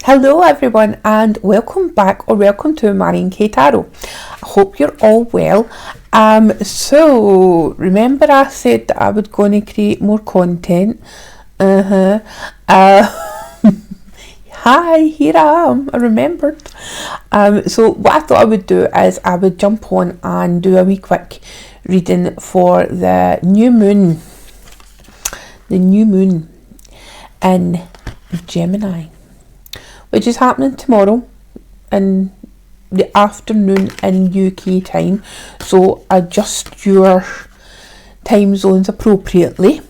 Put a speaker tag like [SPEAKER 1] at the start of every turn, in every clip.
[SPEAKER 1] Hello everyone and welcome back or welcome to MarionKTarot. I hope you're all well. So remember I said that I was going to create more content. Hi, here I am. I remembered. So what I thought I would do is I would jump on and do a wee quick reading for the new moon. The new moon in Gemini, which is happening tomorrow in the afternoon in UK time, so adjust your time zones appropriately.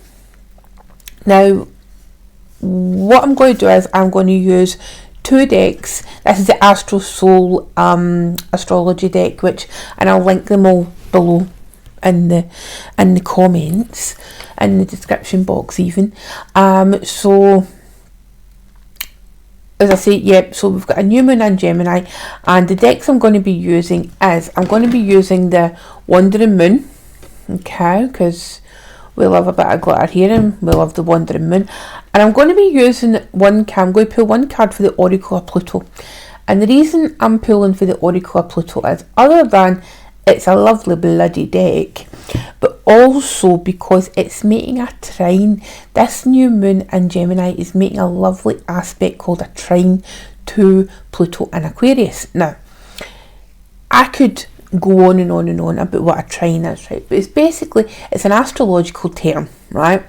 [SPEAKER 1] Now what I'm going to do is I'm going to use two decks. This is the Astro Soul astrology deck, and I'll link them all below in the comments, in the description box even. So as I say, so we've got a new moon in Gemini, and the decks I'm going to be using is, I'm going to be using the Wandering Moon, okay, because we love a bit of glitter here and we love the Wandering Moon. And I'm going to be using I'm going to pull one card for the Oracle of Pluto. And the reason I'm pulling for the Oracle of Pluto is, other than it's a lovely bloody deck, but also because it's making a trine. This new moon in Gemini is making a lovely aspect called a trine to Pluto in Aquarius. Now, I could go on and on and on about what a trine is, right? But it's an astrological term, right?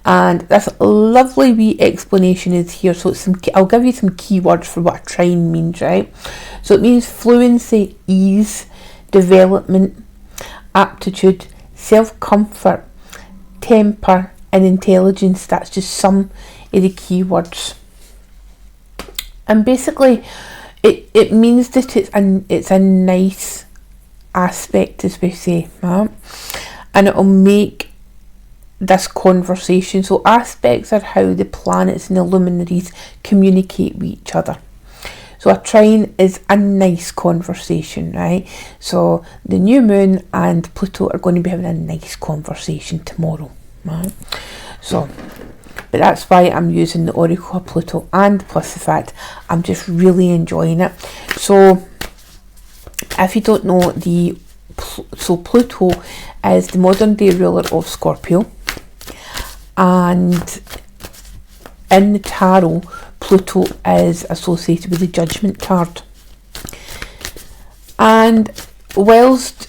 [SPEAKER 1] And this lovely wee explanation is here. So I'll give you some keywords for what a trine means, right? So it means fluency, ease, development, aptitude, self-comfort, temper and intelligence. That's just some of the keywords. And basically it means that it's a nice aspect, as we say, right? And it'll make this conversation. So aspects are how the planets and the luminaries communicate with each other. So a trine is a nice conversation, right? So the new moon and Pluto are going to be having a nice conversation tomorrow, right? So, but that's why I'm using the Oracle of Pluto, and plus the fact I'm just really enjoying it. So if you don't know, Pluto is the modern day ruler of Scorpio, and in the tarot, Pluto is associated with the Judgment card. And whilst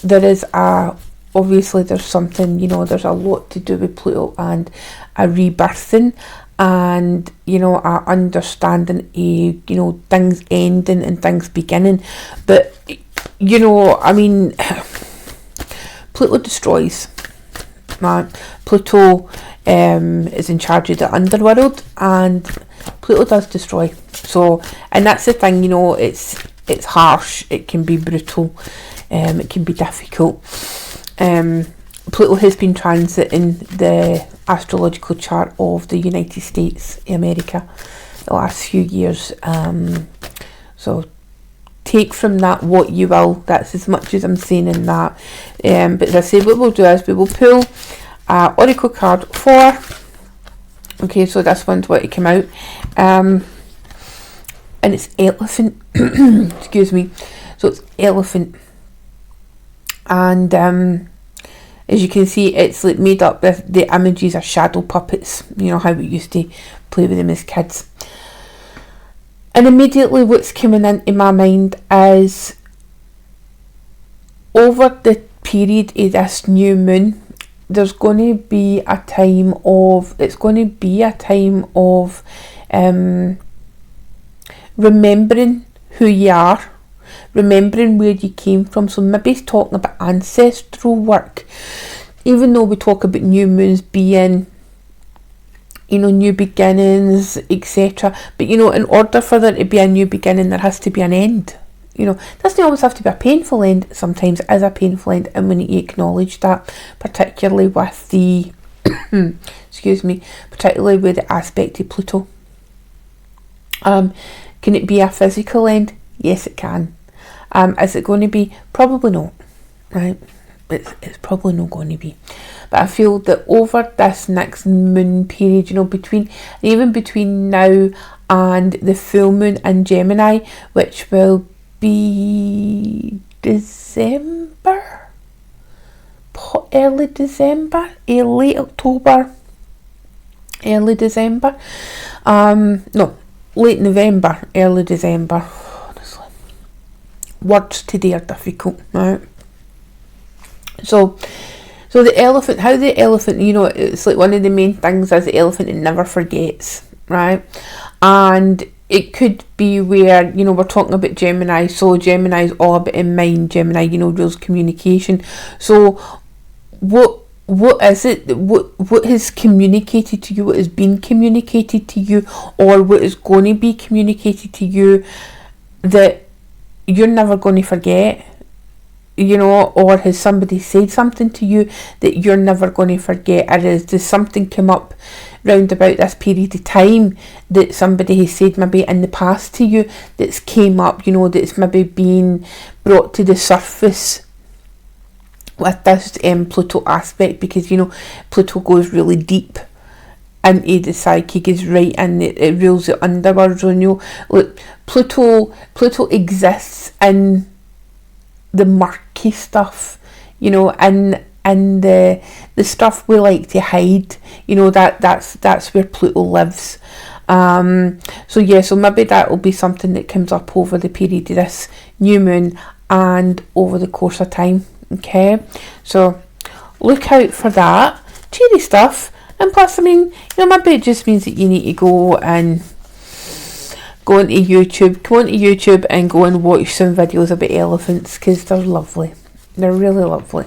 [SPEAKER 1] there is obviously there's something, there's a lot to do with Pluto and a rebirthing, and a understanding things ending and things beginning, but Pluto destroys, man. Pluto is in charge of the underworld, and Pluto does destroy. So, and that's the thing, it's harsh, it can be brutal, it can be difficult. Pluto has been transiting the astrological chart of the United States, America, the last few years. So take from that what you will. That's as much as I'm saying in that. But as I say, what we'll do is we will pull Oracle card for, okay, so this one's what it came out, and it's elephant. Excuse me. So it's elephant, and as you can see, it's like made up, the images are shadow puppets, how we used to play with them as kids. And immediately what's coming into my mind is, over the period of this new moon, there's going to be a time of, remembering who you are, remembering where you came from. So maybe it's talking about ancestral work, even though we talk about new moons being, new beginnings, etc. But in order for there to be a new beginning, there has to be an end. Doesn't always have to be a painful end. Sometimes it is a painful end, and we need to acknowledge that, particularly with the particularly with the aspect of Pluto. Can it be a physical end? Yes, it can. Is it going to be? Probably not, right? it's probably not going to be. But I feel that over this next moon period, you know, even between now and the full moon in Gemini, which will be December, early December, late October, early December, no, late November, early December. Honestly, words today are difficult, right? So the elephant, how the elephant, you know, it's like one of the main things is the elephant, it never forgets, right? And it could be where, you know, we're talking about Gemini, so Gemini is all about in mind. Gemini, you know, rules communication. So what is it, what has communicated to you, what has been communicated to you, or what is going to be communicated to you that you're never going to forget? You know, or has somebody said something to you that you're never going to forget? Or does something come up round about this period of time that somebody has said maybe in the past to you that's came up, you know, that's maybe been brought to the surface with this Pluto aspect? Because, you know, Pluto goes really deep into the psychic, is right, and it rules the underworld. You know, look, Pluto exists in the murky stuff, you know, and the stuff we like to hide, you know, that's where Pluto lives. So maybe that will be something that comes up over the period of this new moon and over the course of time. Okay, so look out for that cheery stuff. And plus, I mean, you know, maybe it just means that you need to go into YouTube and go and watch some videos about elephants, because they're lovely. They're really lovely.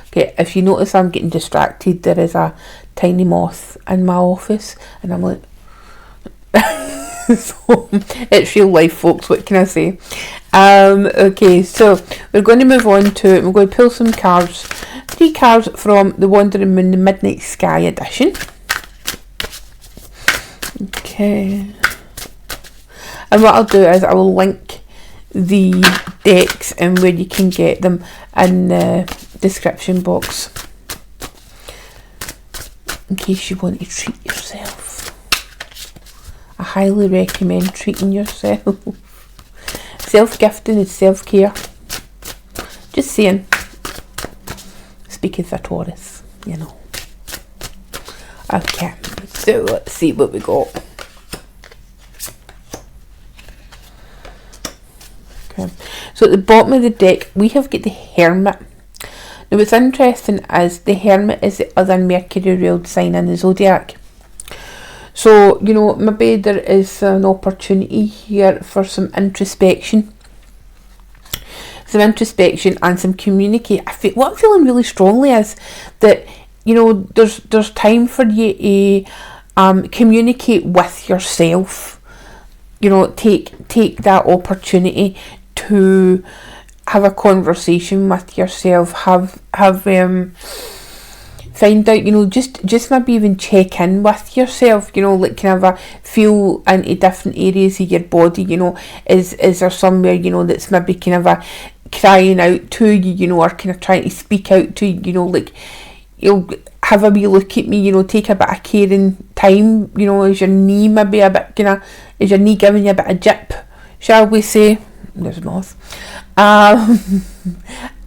[SPEAKER 1] Okay, if you notice I'm getting distracted, there is a tiny moth in my office, and I'm like, so it's real life, folks, what can I say? Okay, so we're going to move on to, we're going to pull some cards, 3 cards from the Wandering Moon, the Midnight Sky edition. Okay. And what I'll do is I will link the decks and where you can get them in the description box, in case you want to treat yourself. I highly recommend treating yourself. Self-gifting is self-care. Just saying. Speaking for Taurus, you know. Okay, so let's see what we got. Okay, so at the bottom of the deck we have got the Hermit. Now what's interesting is the Hermit is the other Mercury ruled sign in the zodiac. So, you know, maybe there is an opportunity here for some introspection. And some communicate. What I'm feeling really strongly is that, you know, there's time for you to communicate with yourself. You know, take that opportunity to have a conversation with yourself. Find out, you know, just maybe even check in with yourself, you know, like kind of a feel into different areas of your body, you know, is there somewhere, you know, that's maybe kind of a crying out to you, you know, or kind of trying to speak out to you, you know, like, you'll have a wee look at me, you know, take a bit of caring time, you know, is your knee maybe a bit kind of, is your knee giving you a bit of jip, shall we say? There's moth.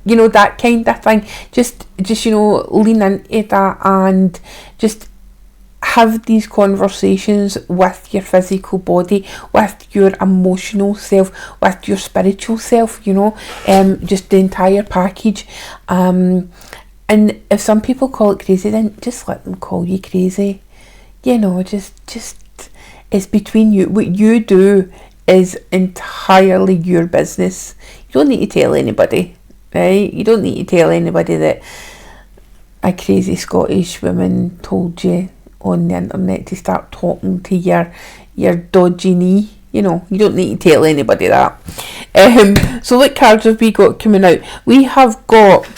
[SPEAKER 1] You know, that kind of thing. Just you know, lean into that and just have these conversations with your physical body, with your emotional self, with your spiritual self, you know, just the entire package. And if some people call it crazy, then just let them call you crazy. You know, just it's between you. What you do is entirely your business. You don't need to tell anybody. Right? You don't need to tell anybody that a crazy Scottish woman told you on the internet to start talking to your dodgy knee. You know, you don't need to tell anybody that. So what cards have we got coming out? We have got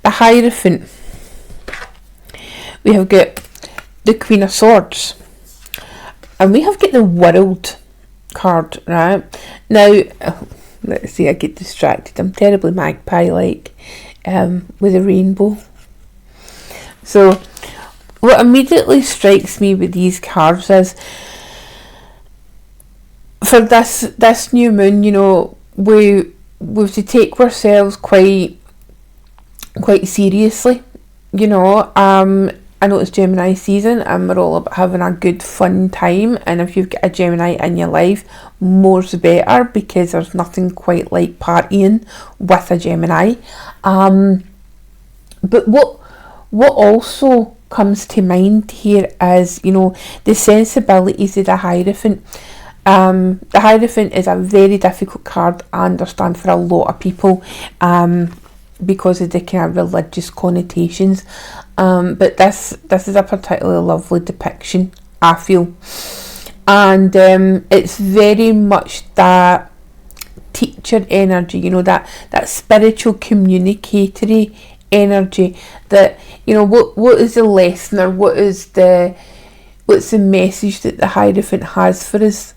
[SPEAKER 1] the Hierophant. We have got the Queen of Swords. And we have got the World card, right? Now, let's see, I get distracted. I'm terribly magpie-like. with a rainbow. So what immediately strikes me with these cards is, for this new moon, you know, we've to take ourselves quite seriously, you know. I know it's Gemini season and we're all about having a good fun time, and if you've got a Gemini in your life, more's the better, because there's nothing quite like partying with a Gemini. But what also comes to mind here is, you know, the sensibilities of the Hierophant. The Hierophant is a very difficult card, I understand, for a lot of people, because of the kind of religious connotations. But this is a particularly lovely depiction, I feel. And it's very much that teacher energy, you know, that spiritual communicatory energy, that, you know, what is the lesson, or what's the message that the Hierophant has for us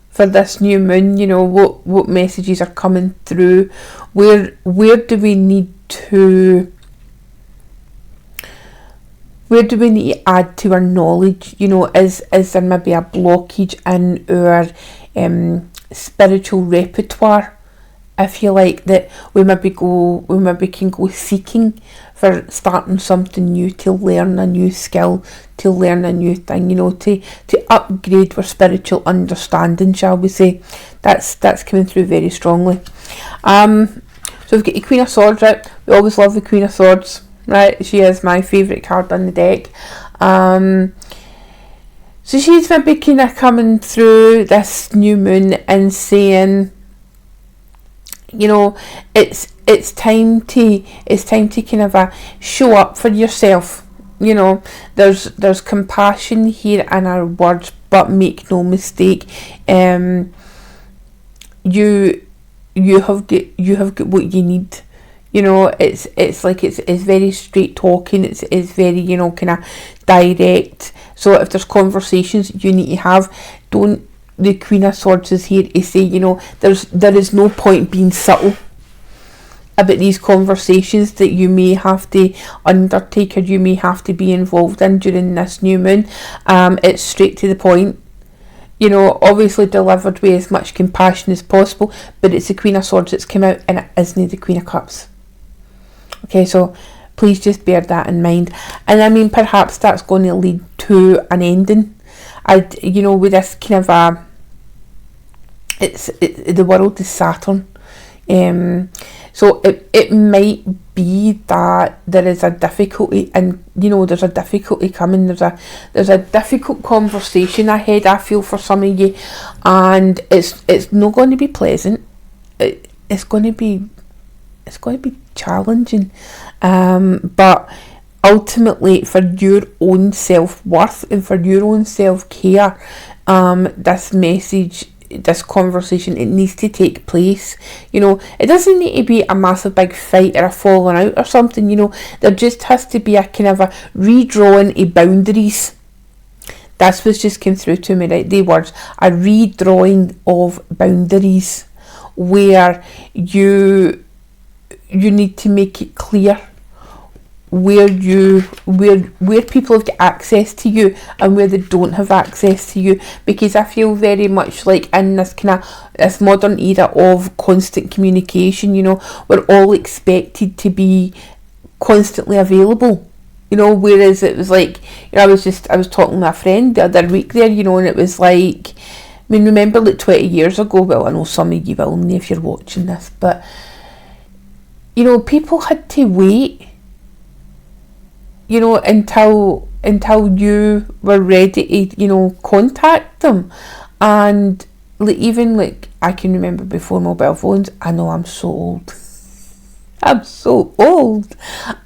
[SPEAKER 1] for this new moon. You know, what messages are coming through, where do we need to add to our knowledge? You know, is there maybe a blockage in our spiritual repertoire, if you like, that we maybe can go seeking for starting something new, to learn a new skill, to learn a new thing, you know, to upgrade our spiritual understanding, shall we say. That's coming through very strongly. So we've got the Queen of Swords out. We always love the Queen of Swords, right? She is my favourite card on the deck. So she's maybe kind of coming through this new moon and saying, you know, it's time to kind of show up for yourself. You know, there's compassion here in our words, but make no mistake, you have got what you need. You know, it's very straight talking. It's very, you know, kind of direct. So if there's conversations you need to have, the Queen of Swords is here to say, you know, there is no point being subtle about these conversations that you may have to undertake, or you may have to be involved in during this new moon. It's straight to the point, you know, obviously delivered with as much compassion as possible, but it's the Queen of Swords that's come out, and it isn't the Queen of Cups. Okay, so please just bear that in mind. And I mean, perhaps that's going to lead to an ending. You know, with this kind of the world is Saturn. So it might be that there is a difficulty, and you know, there's a difficulty coming. There's a difficult conversation ahead, I feel, for some of you, and it's not going to be pleasant. It's going to be challenging, but ultimately, for your own self-worth and for your own self-care, this conversation, it needs to take place. You know, it doesn't need to be a massive big fight or a falling out or something. You know, there just has to be a kind of a redrawing of boundaries. That's what's just came through to me, right? The words, a redrawing of boundaries, where you need to make it clear where people have got access to you and where they don't have access to you, because I feel very much like in this kind of this modern era of constant communication, you know, we're all expected to be constantly available, you know, whereas it was like, you know, I was talking to a friend the other week there, you know, and it was like, I mean, remember like 20 years ago, well, I know some of you will know if you're watching this, but you know, people had to wait, you know, until you were ready to, you know, contact them. And like, even like, I can remember before mobile phones, I know I'm so old. I'm so old.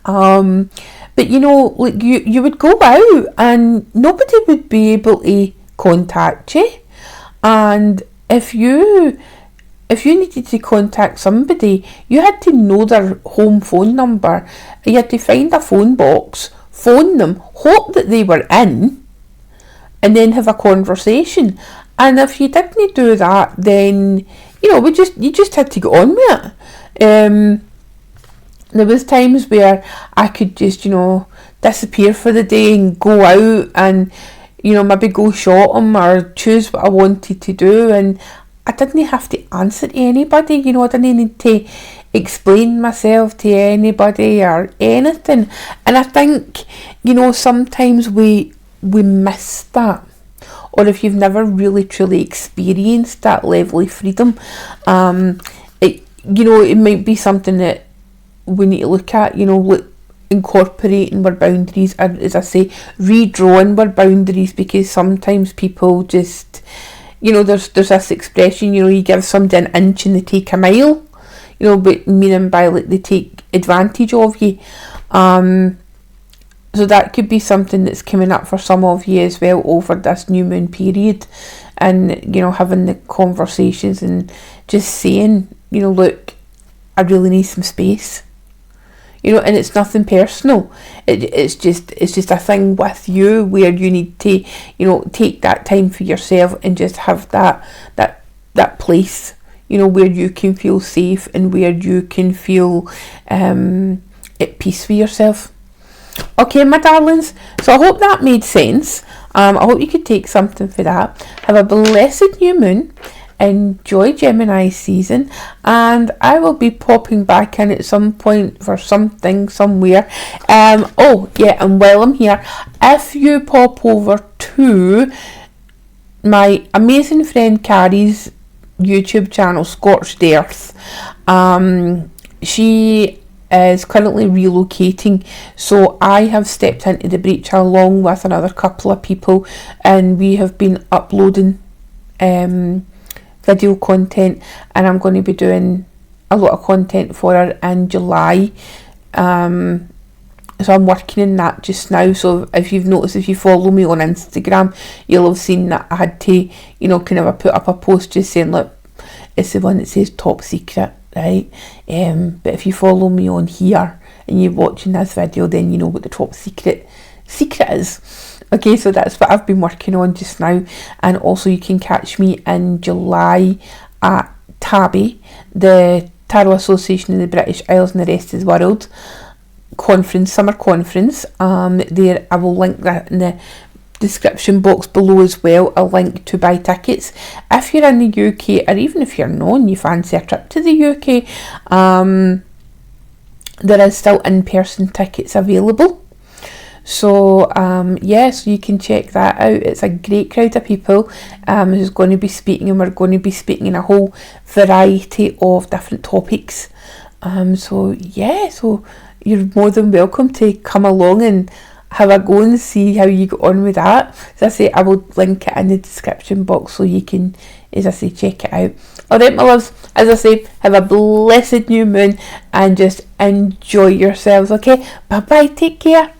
[SPEAKER 1] But you know, like you would go out and nobody would be able to contact you. And if you needed to contact somebody, you had to know their home phone number. You had to find a phone box, phone them, hope that they were in, and then have a conversation. And if you didn't do that, then, you know, you just had to get on with it. there was times where I could just, disappear for the day and go out and, maybe go shopping or choose what I wanted to do, and I didn't have to answer to anybody, I didn't need to explain myself to anybody or anything. And I think, sometimes we miss that. Or if you've never really truly experienced that level of freedom, it might be something that we need to look at, incorporating our boundaries, or as I say, redrawing our boundaries, because sometimes people just, there's this expression, you give somebody an inch and they take a mile, but meaning by like they take advantage of you. So that could be something that's coming up for some of you as well over this new moon period, and having the conversations and just saying, look, I really need some space. And it's nothing personal. It's just a thing with you where you need to, take that time for yourself and just have that place, where you can feel safe and where you can feel at peace with yourself. Okay, my darlings. So I hope that made sense. I hope you could take something for that. Have a blessed new moon. Enjoy Gemini season, and I will be popping back in at some point for something somewhere. And while I'm here, if you pop over to my amazing friend Carrie's YouTube channel, Scorched Earth, she is currently relocating, so I have stepped into the breach along with another couple of people, and we have been uploading video content, and I'm going to be doing a lot of content for her in July, so I'm working on that just now. So if you've noticed, if you follow me on Instagram, you'll have seen that I had to, kind of put up a post just saying, look, it's the one that says top secret, right? But if you follow me on here and you're watching this video, then you know what the top secret is. Okay, so that's what I've been working on just now. And also you can catch me in July at TABI, the Tarot Association in the British Isles and the Rest of the World summer conference. There, I will link that in the description box below as well, a link to buy tickets. If you're in the UK, or even if you're not and you fancy a trip to the UK, there is still in-person tickets available. So so you can check that out. It's a great crowd of people who's going to be speaking, and we're going to be speaking in a whole variety of different topics. So you're more than welcome to come along and have a go and see how you get on with that. As I say, I will link it in the description box so you can, as I say, check it out. Alright, my loves, as I say, have a blessed new moon and just enjoy yourselves, okay? Bye bye, take care.